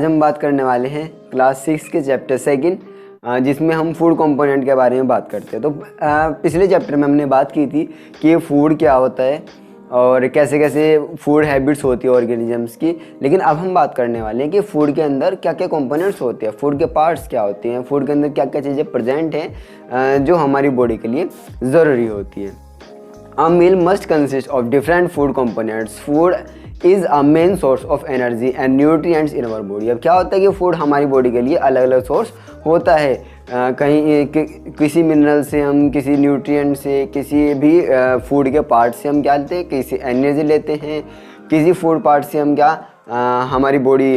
हम बात करने वाले हैं क्लास 6 के चैप्टर 2 जिसमें हम फूड कंपोनेंट के बारे में बात करते हैं। तो पिछले चैप्टर में हमने बात की थी कि ये फूड क्या होता है और कैसे कैसे फूड हैबिट्स होती है ऑर्गेनिजम्स की। लेकिन अब हम बात करने वाले हैं कि फूड के अंदर क्या क्या कंपोनेंट्स होते हैं, फूड के पार्ट्स क्या होते हैं, फूड के अंदर क्या क्या चीज़ें प्रेजेंट हैं जो हमारी बॉडी के लिए ज़रूरी होती है। A meal must consist of different food components. Food is a main source of energy and nutrients in our body. अब क्या होता है कि फूड हमारी बॉडी के लिए अलग अलग सोर्स होता है। किसी मिनरल से हम, किसी न्यूट्रिएंट से, किसी भी फूड के पार्ट से हम क्या लेते हैं, किसी एनर्जी लेते हैं। किसी फूड पार्ट से हम क्या हमारी बॉडी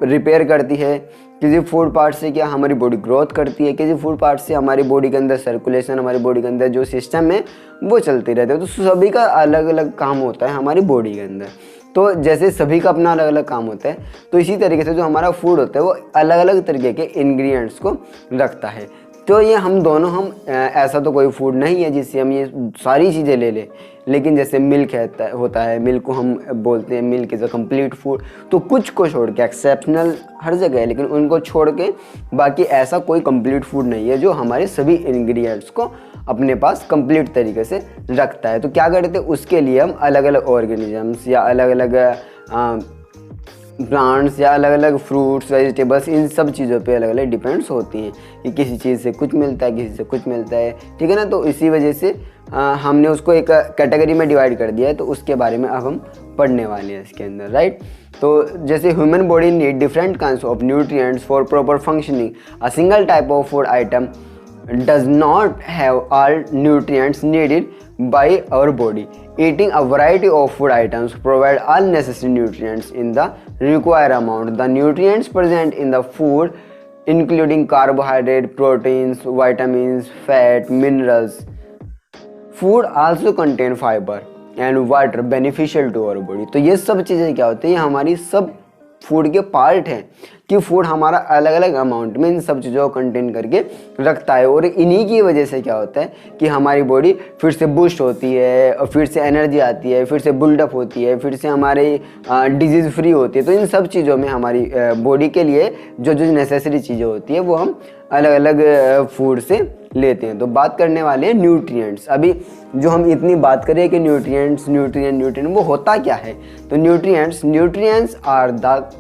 रिपेयर करती है, किसी फूड पार्ट से क्या हमारी बॉडी ग्रोथ करती है, किसी फूड पार्ट से हमारी बॉडी के अंदर सर्कुलेशन, हमारी बॉडी के अंदर जो सिस्टम है वो चलती रहती है। तो सभी का अलग अलग काम होता है हमारी बॉडी के अंदर। तो जैसे सभी का अपना अलग अलग काम होता है, तो इसी तरीके से जो हमारा फूड होता है वो अलग अलग तरीके के इंग्रेडिएंट्स को रखता है। तो ये हम ऐसा तो कोई फूड नहीं है जिससे हम ये सारी चीज़ें ले लें। लेकिन जैसे मिल्क होता है, मिल्क को हम बोलते हैं milk is a complete food. तो कुछ को छोड़ के, एक्सेप्शनल हर जगह है लेकिन उनको छोड़ के बाकी ऐसा कोई कंप्लीट फूड नहीं है जो हमारे सभी इंग्रेडिएंट्स को अपने पास कंप्लीट तरीके से रखता है। तो क्या करते हैं, उसके लिए हम अलग अलग ऑर्गेनिजम्स या अलग अलग प्लांट्स या अलग अलग फ्रूट्स, वेजिटेबल्स, इन सब चीज़ों पे अलग अलग डिपेंड्स होती हैं कि किसी चीज़ से कुछ मिलता है, किसी से कुछ मिलता है, ठीक है ना। तो इसी वजह से हमने उसको एक कैटेगरी में डिवाइड कर दिया है। तो उसके बारे में अब हम पढ़ने वाले हैं इसके अंदर, राइट। तो जैसे human body need different kinds of nutrients for proper functioning. A single type of food item does not have all nutrients needed by our body. Eating a variety of food items provide all necessary nutrients in the required amount. The nutrients present in the food including carbohydrate, proteins, vitamins, fat, minerals. Food also contain fiber and water beneficial to our body. तो ये सब चीज़ें क्या होती हैं, ये हमारी सब फूड के पार्ट हैं कि फूड हमारा अलग अलग अमाउंट में इन सब चीज़ों को कंटेन करके रखता है। और इन्हीं की वजह से क्या होता है कि हमारी बॉडी फिर से बूस्ट होती है और फिर से एनर्जी आती है, फिर से बिल्डअप होती है, फिर से हमारी डिजीज़ फ्री होती है। तो इन सब चीज़ों में हमारी बॉडी के लिए जो जो नेसेसरी चीज़ें होती है वो हम अलग अलग फूड से लेते हैं। तो बात करने वाले हैं न्यूट्रिएंट्स। अभी जो हम इतनी बात करें कि न्यूट्रिएंट वो होता क्या है। तो nutrients are the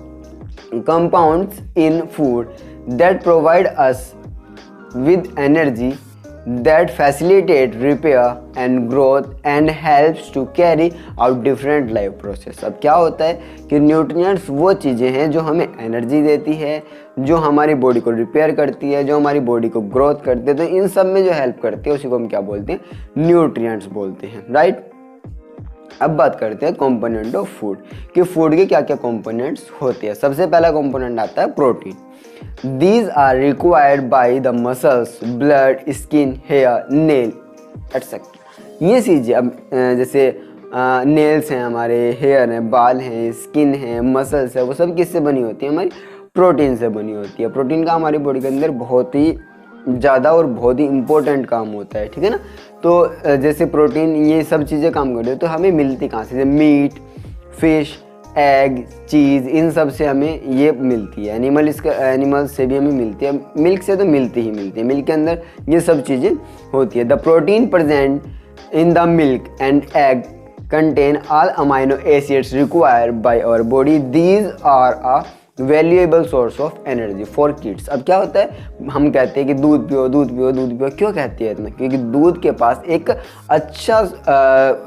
compounds in food that provide us with energy, that facilitate repair and growth and helps to carry out different life process। अब क्या होता है कि न्यूट्रिएंट्स वो चीज़ें हैं जो हमें एनर्जी देती है, जो हमारी बॉडी को रिपेयर करती है, जो हमारी बॉडी को ग्रोथ करती है। तो इन सब में जो हेल्प करती है उसी को हम क्या बोलते हैं, न्यूट्रिएंट्स बोलते हैं, राइट। अब बात करते हैं कंपोनेंट ऑफ फूड कि फूड के क्या क्या कंपोनेंट्स होते हैं। सबसे पहला कंपोनेंट आता है protein. These are required by the muscles, blood, skin, hair, nail etcetera. ये चीज़ें अब जैसे नेल्स हैं, हमारे हेयर हैं, बाल हैं, स्किन है, मसल्स है, वो सब किससे बनी होती है, हमारी प्रोटीन से बनी होती है। प्रोटीन का हमारी बॉडी के अंदर बहुत ही ज़्यादा और बहुत ही इम्पोर्टेंट काम होता है, ठीक है ना। तो जैसे प्रोटीन ये सब चीज़ें काम करती है तो हमें मिलती कहाँ से, जैसे मीट, फिश, एग, चीज़, इन सब से हमें ये मिलती है। एनिमल्स से भी हमें मिलती है, मिल्क से तो मिलती ही मिलती है। मिल्क के अंदर ये सब चीज़ें होती है। The protein present in the milk and egg contain all amino acids required by our body. These are a valuable source of energy for kids. अब क्या होता है, हम कहते हैं कि दूध पियो दूध पियो दूध पियो, क्यों कहती है इतना, क्योंकि दूध के पास एक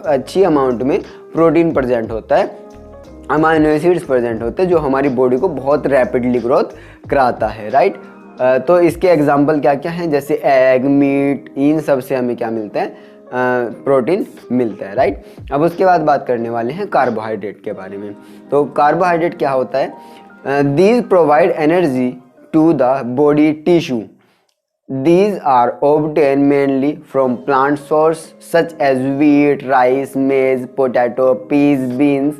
अच्छी अमाउंट में प्रोटीन प्रेजेंट होता है, अमाइनो एसिड्स प्रेजेंट होते हैं जो हमारी बॉडी को बहुत रैपिडली ग्रोथ कराता है, राइट। तो इसके एग्जांपल क्या क्या हैं, जैसे एग, मीट, इन सब से हमें क्या मिलता है, प्रोटीन मिलता है, राइट। अब उसके बाद बात करने वाले हैं कार्बोहाइड्रेट के बारे में। तो कार्बोहाइड्रेट क्या होता है, these provide energy to the body tissue. These are obtained mainly from plant source such as wheat, rice, maize, potato, peas, beans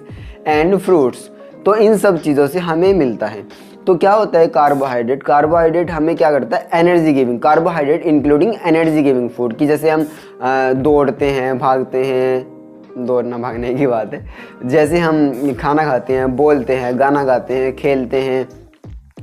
and fruits. तो इन सब चीज़ों से हमें मिलता है। तो क्या होता है कार्बोहाइड्रेट हमें क्या करता है, energy giving. Carbohydrate including energy giving food की, जैसे हम दौड़ते हैं, भागते हैं, दौड़ना भागने की बात है, जैसे हम खाना खाते हैं, बोलते हैं, गाना गाते हैं, खेलते हैं,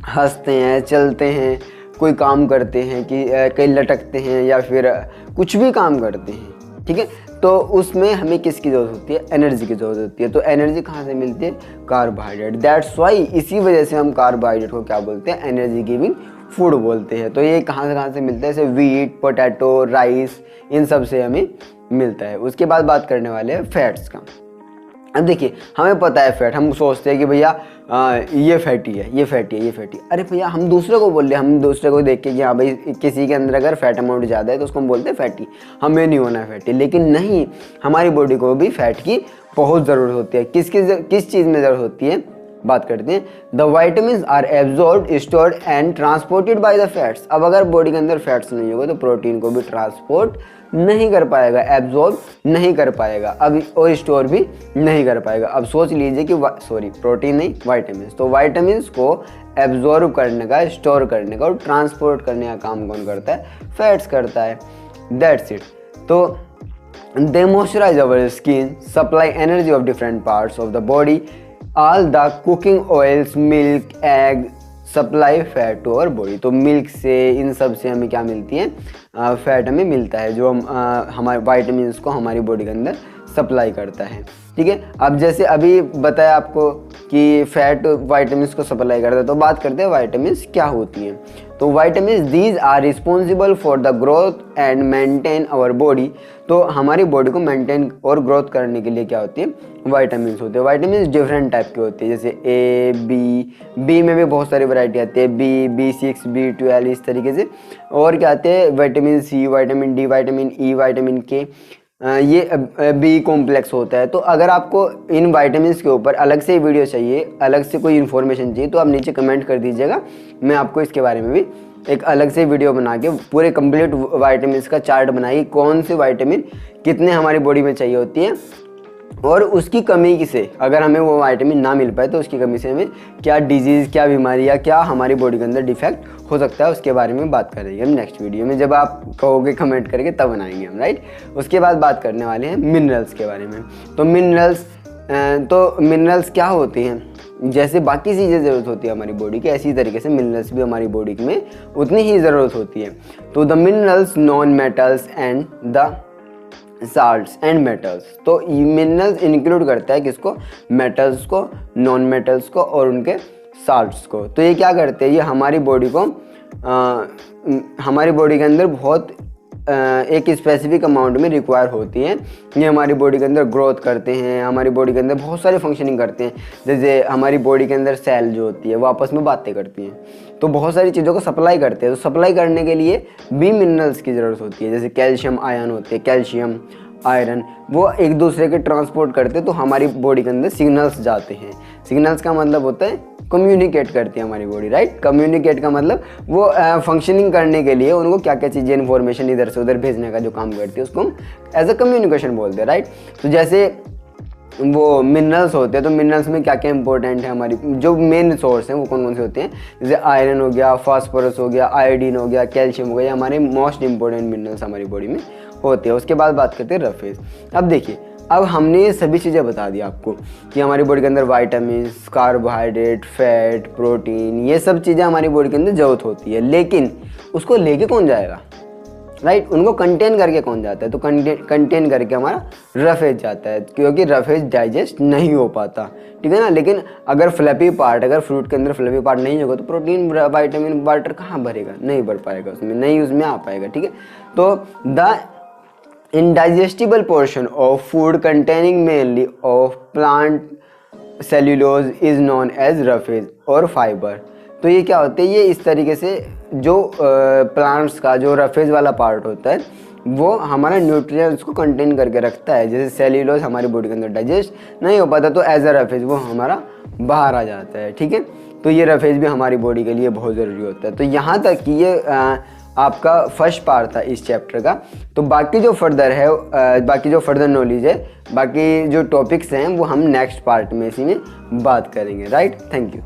हंसते हैं, चलते हैं, कोई काम करते हैं, कि कहीं लटकते हैं या फिर कुछ भी काम करते हैं, ठीक है, तो उसमें हमें किसकी ज़रूरत होती है? एनर्जी की ज़रूरत होती है। तो एनर्जी कहाँ से मिलती है? कार्बोहाइड्रेट। दैट्स वाई, इसी वजह से हम कार्बोहाइड्रेट को क्या बोलते हैं? एनर्जी गिविंग फूड बोलते हैं। तो ये कहाँ से मिलता है? जैसे वीट, पोटैटो, राइस, इन सब से हमें मिलता है। उसके बाद बात करने वाले हैं फैट्स का। अब देखिए, हमें पता है फैट, हम सोचते हैं कि भैया ये फैटी है, ये फैटी है, ये फैटी है। अरे भैया, हम दूसरे को बोल रहे हैं, हम दूसरे को देख के कि हाँ भाई किसी के अंदर अगर फैट अमाउंट ज़्यादा है तो उसको हम बोलते हैं फैटी, हमें नहीं होना है फैटी। लेकिन नहीं, हमारी बॉडी को भी फैट की बहुत ज़रूरत होती है। किस चीज़ में ज़रूरत होती है? बात करते हैं। The vitamin are absorbed, stored and transported by the fats. अब अगर बॉडी के अंदर फैट्स नहीं होगा तो प्रोटीन को भी ट्रांसपोर्ट नहीं कर पाएगा, एब्जॉर्ब नहीं कर पाएगा, अब और स्टोर भी नहीं कर पाएगा। अब सोच लीजिए कि प्रोटीन नहीं, वाइटामिन। तो वाइटामिन को एब्जॉर्ब करने का, स्टोर करने का और ट्रांसपोर्ट करने का काम कौन करता है? फैट्स करता है। That's it. तो they moisturize our skin, supply energy of different parts of the body. All the cooking oils, milk, egg supply fat to our body. तो मिल्क से, इन सब से हमें क्या मिलती है? फैट हमें मिलता है, जो हम हमारे वाइटामिन्स को हमारी बॉडी के अंदर सप्लाई करता है, ठीक है। अब जैसे अभी बताया आपको कि फैट वाइटामिन्स को सप्लाई करता है, तो बात करते हैं वाइटामिन्स क्या होती हैं। तो vitamins these are responsible for the growth and maintain our body. तो हमारी बॉडी को मेंटेन और ग्रोथ करने के लिए क्या होती है? वाइटामिन्स होते हैं। वाइटामिन्स डिफरेंट टाइप के होते हैं, जैसे ए, बी में भी बहुत सारी वैरायटी आती है, B6, B12, इस तरीके से। और क्या आते हैं? Vitamin C, vitamin D, vitamin E, vitamin K, ये बी कॉम्प्लेक्स होता है। तो अगर आपको इन वाइटामिन्स के ऊपर अलग से वीडियो चाहिए, अलग से कोई इन्फॉर्मेशन चाहिए, तो आप नीचे कमेंट कर दीजिएगा, मैं आपको इसके बारे में भी एक अलग से वीडियो बना के पूरे कंप्लीट वाइटामिन्स का चार्ट बनाइए, कौन से वाइटामिन कितने हमारी बॉडी में चाहिए होती है, और उसकी कमी से अगर हमें वो विटामिन ना मिल पाए तो उसकी कमी से हमें क्या डिजीज़, क्या बीमारी या क्या हमारी बॉडी के अंदर डिफेक्ट हो सकता है, उसके बारे में बात करेंगे हम नेक्स्ट वीडियो में। जब आप कहोगे कमेंट करके तब बनाएंगे हम, राइट। उसके बाद बात करने वाले हैं मिनरल्स के बारे में। तो मिनरल्स क्या होते हैं? जैसे बाकी चीज़ें ज़रूरत होती है हमारी बॉडी की, ऐसी तरीके से मिनरल्स भी हमारी बॉडी में उतनी ही ज़रूरत होती है। तो the minerals, non metals and the salts and metals. तो मिनरल्स इंक्लूड करता है किसको? मेटल्स को, नॉन मेटल्स को और उनके साल्ट्स को। तो ये क्या करते हैं? ये हमारी बॉडी को हमारी बॉडी के अंदर बहुत एक स्पेसिफिक अमाउंट में रिक्वायर होती हैं। ये हमारी बॉडी के अंदर ग्रोथ करते हैं, हमारी बॉडी के अंदर बहुत सारे फंक्शनिंग करते हैं। जैसे हमारी बॉडी के अंदर सेल जो होती है वो आपस में बातें करती हैं, तो बहुत सारी चीज़ों को सप्लाई करते हैं। तो सप्लाई करने के लिए भी मिनरल्स की ज़रूरत होती है। जैसे कैल्शियम आयन होते हैं, कैल्शियम, आयरन, वो एक दूसरे के ट्रांसपोर्ट करते हैं, तो हमारी बॉडी के अंदर सिग्नल्स जाते हैं। सिग्नल्स का मतलब होता है कम्युनिकेट करती है हमारी बॉडी, राइट। कम्युनिकेट का मतलब वो फंक्शनिंग करने के लिए उनको क्या क्या चीज़ें, इन्फॉर्मेशन इधर से उधर भेजने का जो काम करती है उसको हम एज अ कम्युनिकेशन बोलते हैं, राइट। तो जैसे वो मिनरल्स होते हैं, तो मिनरल्स में क्या क्या इंपॉर्टेंट है, हमारी जो मेन सोर्स हैं वो कौन कौन से होते हैं? जैसे आयरन हो गया, फास्फोरस हो गया, आयोडीन हो गया, कैल्शियम हो गया, हमारे मोस्ट इंपॉर्टेंट मिनरल्स हमारी बॉडी में होते हैं। उसके बाद बात करते हैं रफेज। अब देखिए, अब हमने ये सभी चीज़ें बता दी आपको कि हमारी बॉडी के अंदर वाइटामिन्स, कार्बोहाइड्रेट, फैट, प्रोटीन, ये सब चीज़ें हमारी बॉडी के अंदर ज़रूरत होती है। लेकिन उसको लेके कौन जाएगा, राइट। उनको कंटेन करके कौन जाता है? तो कंटेन करके हमारा रफेज जाता है, क्योंकि रफेज डाइजेस्ट नहीं हो पाता, ठीक है ना। लेकिन अगर फ्लैपी पार्ट, अगर फ्रूट के अंदर फ्लैपी पार्ट नहीं होगा तो प्रोटीन, विटामिन, वाटर कहाँ भरेगा? नहीं भर पाएगा उसमें, नहीं उसमें आ पाएगा, ठीक है। तो the indigestible portion of food containing mainly of plant cellulose is known as roughage और fiber। तो ये क्या होते हैं? ये इस तरीके से जो प्लांट्स का जो रफेज वाला पार्ट होता है वो हमारा न्यूट्रिएंट्स को कंटेन करके रखता है। जैसे सेल्यूलोज हमारी बॉडी के अंदर डाइजेस्ट नहीं हो पाता तो एज अ रफेज वो हमारा बाहर आ जाता है, ठीक है। तो ये रफेज भी हमारी बॉडी के लिए बहुत ज़रूरी होता है। तो यहाँ तक कि ये आपका फर्स्ट पार्ट था इस चैप्टर का। तो बाकी जो फर्दर नॉलेज है, बाकी जो टॉपिक्स हैं वो हम नेक्स्ट पार्ट में इसी में बात करेंगे, राइट। Thank you.